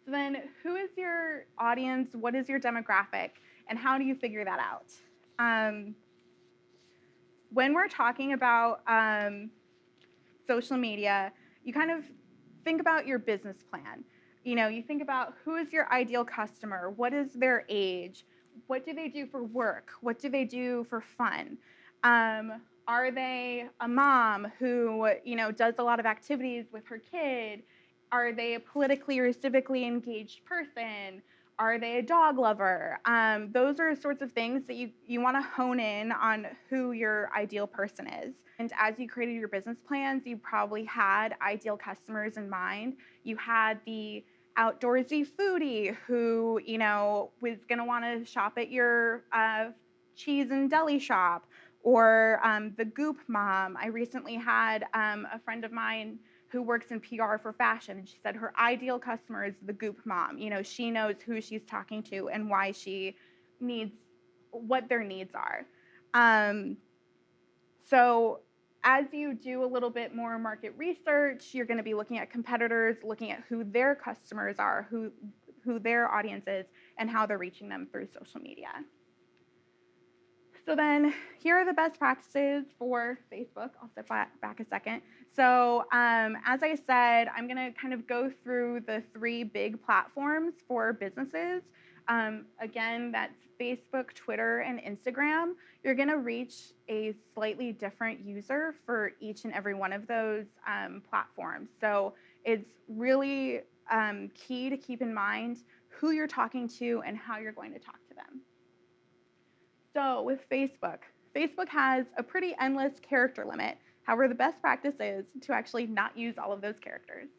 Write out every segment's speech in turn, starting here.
So then who is your audience? What is your demographic? And how do you figure that out? When we're talking about social media, you kind of think about your business plan. You think about who is your ideal customer, what is their age, what do they do for work, what do they do for fun. Are they a mom who does a lot of activities with her kid? Are they a politically or civically engaged person? Are they a dog lover? Those are sorts of things that you want to hone in on who your ideal person is. And as you created your business plans, you probably had ideal customers in mind. You had the outdoorsy foodie who, was going to want to shop at your cheese and deli shop, or the Goop mom. I recently had a friend of mine who works in PR for fashion, and she said her ideal customer is the Goop mom. She knows who she's talking to and why she needs, what their needs are. So as you do a little bit more market research, you're going to be looking at competitors, looking at who their customers are, who their audience is, and how they're reaching them through social media. So then here are the best practices for Facebook. I'll step back a second. So as I said, I'm going to kind of go through the 3 big platforms for businesses. Again, that's Facebook, Twitter, and Instagram. You're going to reach a slightly different user for each and every one of those platforms. So it's really key to keep in mind who you're talking to and how you're going to talk to them. So with Facebook, Facebook has a pretty endless character limit. However, the best practice is to actually not use all of those characters.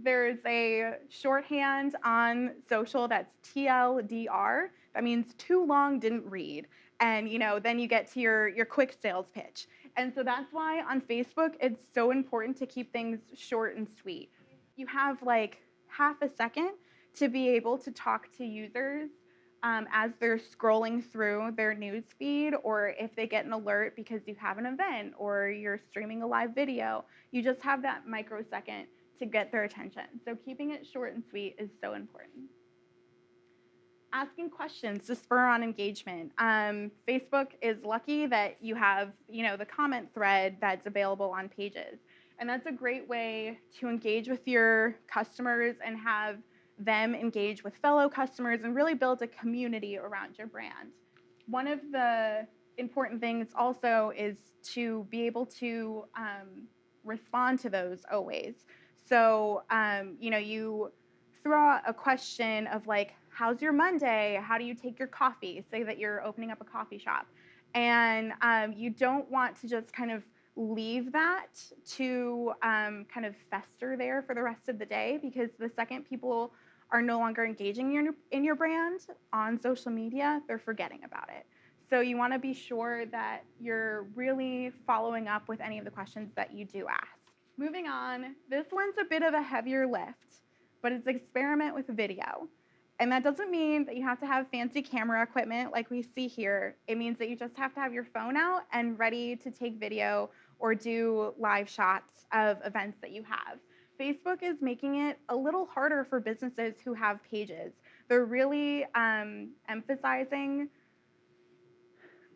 There's a shorthand on social that's TLDR. That means too long, didn't read. And then you get to your quick sales pitch. And so that's why on Facebook, it's so important to keep things short and sweet. You have like half a second to be able to talk to users as they're scrolling through their news feed, or if they get an alert because you have an event or you're streaming a live video. You just have that microsecond to get their attention. So keeping it short and sweet is so important. Asking questions to spur on engagement. Facebook is lucky that you have, the comment thread that's available on pages. And that's a great way to engage with your customers and have them engage with fellow customers and really build a community around your brand. One of the important things also is to be able to respond to those always. So, you throw out a question of like, how's your Monday? How do you take your coffee? Say that you're opening up a coffee shop. And you don't want to just kind of leave that to kind of fester there for the rest of the day, because the second people are no longer engaging in your brand on social media, they're forgetting about it. So you want to be sure that you're really following up with any of the questions that you do ask. Moving on, this one's a bit of a heavier lift, but it's experiment with video. And that doesn't mean that you have to have fancy camera equipment like we see here. It means that you just have to have your phone out and ready to take video or do live shots of events that you have. Facebook is making it a little harder for businesses who have pages. They're really emphasizing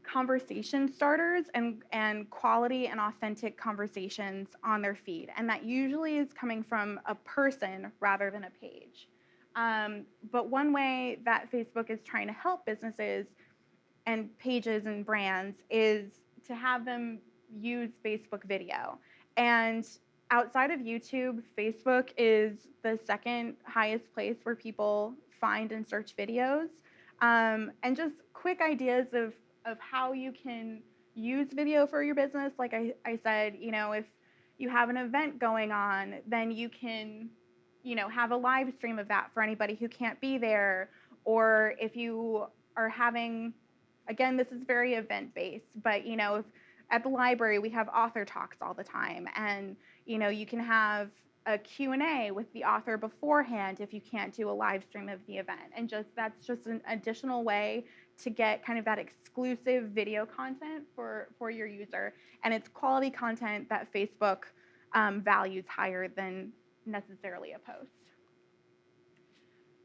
conversation starters and quality and authentic conversations on their feed. And that usually is coming from a person rather than a page. But one way that Facebook is trying to help businesses and pages and brands is to have them use Facebook video. And outside of YouTube, Facebook is the second highest place where people find and search videos. And just quick ideas of how you can use video for your business. Like I said, if you have an event going on, then you can, have a live stream of that for anybody who can't be there. Or if you are having, again, this is very event-based, but, if at the library we have author talks all the time, and, you can have a Q&A with the author beforehand if you can't do a live stream of the event. And that's just an additional way to get kind of that exclusive video content for your user. And it's quality content that Facebook values higher than necessarily a post.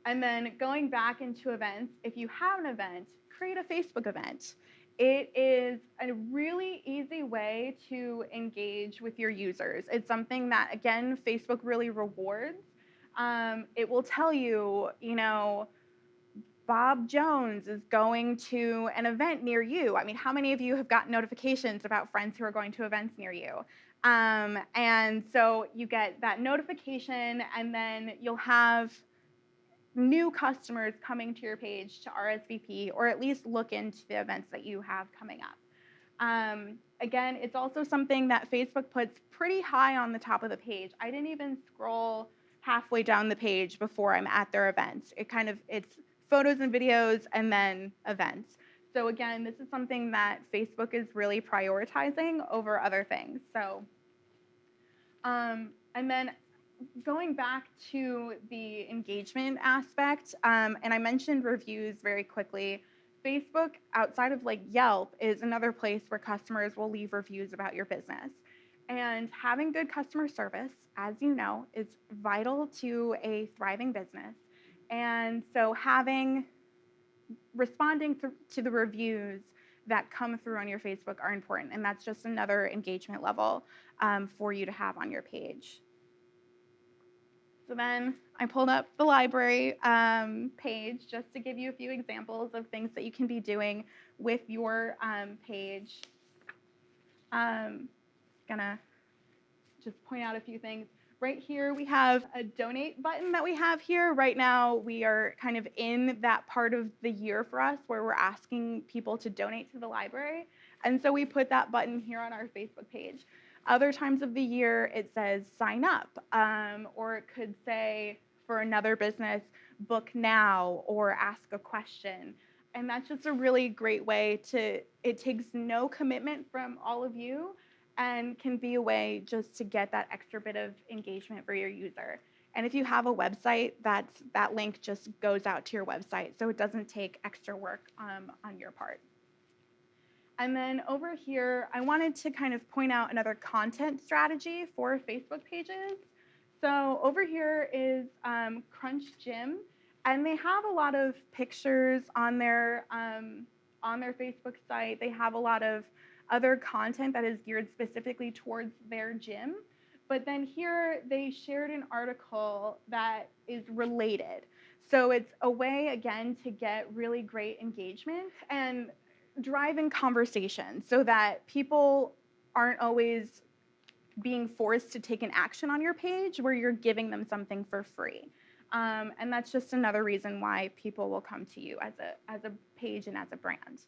And then going back into events, if you have an event, create a Facebook event. It is a really easy way to engage with your users. It's something that, again, Facebook really rewards. It will tell you, Bob Jones is going to an event near you. I mean, how many of you have gotten notifications about friends who are going to events near you? And so you get that notification, and then you'll have new customers coming to your page to RSVP or at least look into the events that you have coming up. Again, it's also something that Facebook puts pretty high on the top of the page. I didn't even scroll halfway down the page before I'm at their events. It's photos and videos and then events. So again, this is something that Facebook is really prioritizing over other things. So, and then going back to the engagement aspect, and I mentioned reviews very quickly. Facebook, outside of like Yelp, is another place where customers will leave reviews about your business. And having good customer service, as you know, is vital to a thriving business. And so responding to the reviews that come through on your Facebook are important. And that's just another engagement level for you to have on your page. So then I pulled up the library page just to give you a few examples of things that you can be doing with your page. Gonna just point out a few things. Right here we have a donate button that we have here. Right now we are kind of in that part of the year for us where we're asking people to donate to the library. And so we put that button here on our Facebook page. Other times of the year, it says sign up, or it could say for another business, book now or ask a question. And that's just a really great way it takes no commitment from all of you and can be a way just to get that extra bit of engagement for your user. And if you have a website, that link just goes out to your website, so it doesn't take extra work on your part. And then over here, I wanted to kind of point out another content strategy for Facebook pages. So over here is Crunch Gym, and they have a lot of pictures on their Facebook site. They have a lot of other content that is geared specifically towards their gym. But then here they shared an article that is related. So it's a way, again, to get really great engagement and driving conversation so that people aren't always being forced to take an action on your page where you're giving them something for free. And that's just another reason why people will come to you as a page and as a brand.